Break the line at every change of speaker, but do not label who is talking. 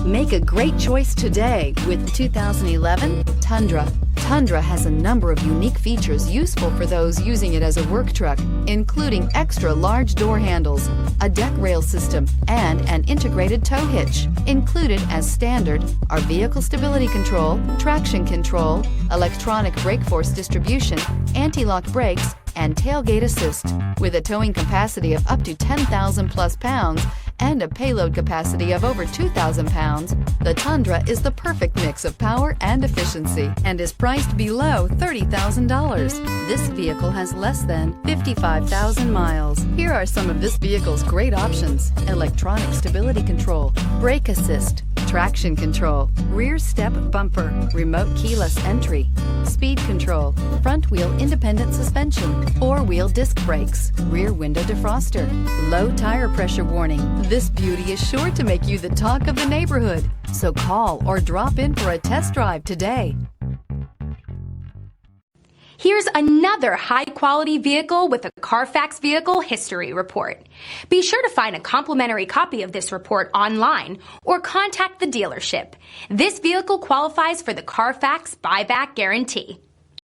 Make a great choice today with the 2011 Tundra. Tundra has a number of unique features useful for those using it as a work truck, including extra large door handles, a deck rail system, and an integrated tow hitch. Included as standard are vehicle stability control, traction control, electronic brake force distribution, anti-lock brakes, and tailgate assist. With a towing capacity of up to 10,000 plus pounds and a payload capacity of over 2,000 pounds, the Tundra is the perfect mix of power and efficiency and is priced below $30,000. This vehicle has less than 55,000 miles. Here are some of this vehicle's great options: electronic stability control, brake assist, traction control, rear step bumper, remote keyless entry, speed control, front wheel independent suspension, four-wheel disc brakes, rear window defroster, low tire pressure warning. This beauty is sure to make you the talk of the neighborhood. So call or drop in for a test drive today.
Here's another high-quality vehicle with a CARFAX Vehicle History Report. Be sure to find a complimentary copy of this report online or contact the dealership. This vehicle qualifies for the CARFAX Buyback Guarantee.